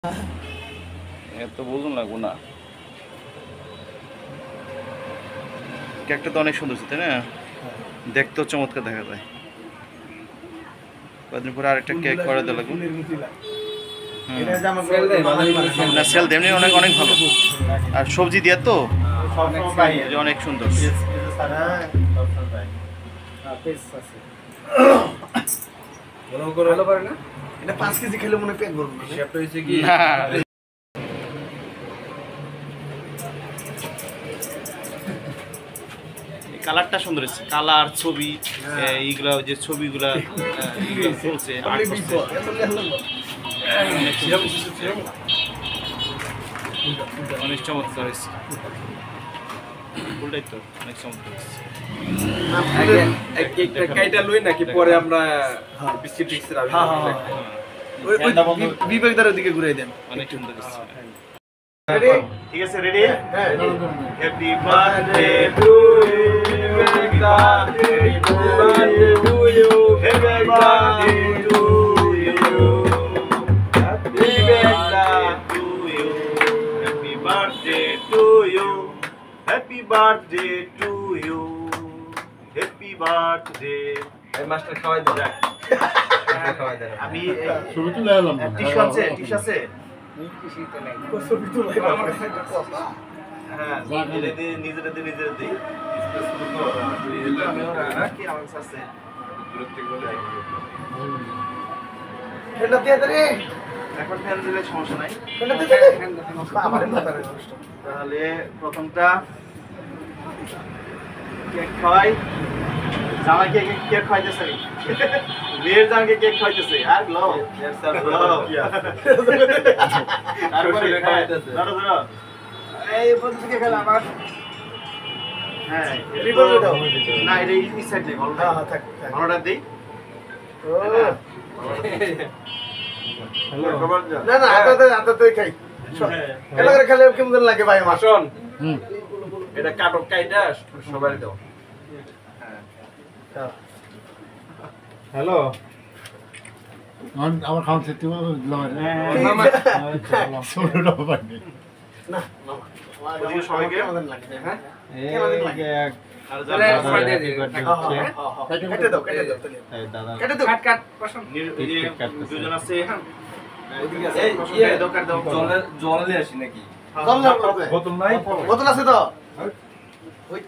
এত বুঝুন লাগবো না। কেকটা তো অনেক সুন্দর তাই না? দেখতেও চমৎকার দেখা যায়। কয়েকদিন পরে আরেকটা কেক করে দিলে না সেল দেমনি অনেক অনেক ভালো। আর সবজি দিয়ে তো অনেক সুন্দর। এটা 5 কেজি খেলে মনে পেট ভরবে না। সেটা হইছে কি কালারটা সুন্দর হচ্ছে, কালার ছবি এইগুলা যে ছবিগুলা চলছে অনেক চমৎকার হয়েছে। উল্টাই তো অনেক চমৎকার হয়েছে। কেকটা কাইটা লই নাকি পরে আমরা বিস্কিট টিক্সের ওই বিবেকদারের দিকে ঘুরে দেন। অনেক সুন্দর হয়েছে। রেডি? ঠিক আছে, রেডি? হ্যাঁ। Happy birthday to you Bebika happy birthday to you happy birthday to you happy birthday to you happy birthday to you happy birthday to you happy birthday. এই মাস্টার খাওয়াই দাও খাওয়াই দাও আমি ছবি তুলে এলাম না। টিস্যু আছে, টিস্যু আছে? হ্যাঁ, নিজেরা দিই। কি আওয়াজ আছে? ঠান্ডা দিয়ে দে রে। এখন ফ্যান দিলে সমস্যা নাই। ঠান্ডা দিয়ে দে। আমারে মাথা রে কষ্ট। তাহলে প্রথমটা কেক খাওয়াই। জামাইকে কেক খাওয়াইতেছে। মেয়ের জামাইকে কেক খাওয়াইতেছে। আর লো তারপরে খাওয়াইতেছে। ধরো এই বন্ধু থেকে খেলা আবার। হ্যাঁ, রিবন দাও। না এটা এই সাইড থেকে ভালো। হ্যাঁ থাক। ভালোটা দেই। ও হ্যালো না না হাতে খাই। এটা করে খেলে কেমন লাগে ভাই আমার? মাসন হুম। এটা কাটক কাইটা সবাই দাও হ্যালো আমার খাওয়ান সেটি ছোটটা পাইনি। না মামা। ওদিকে সবাইকে কেমন লাগে হ্যাঁ? আর কেটে দাও তাহলে। কেটে দাও। কাট দুজন আছে। এই জল নিয়ে আসি নাকি বোতল নাই? বোতল আছে তো? ওই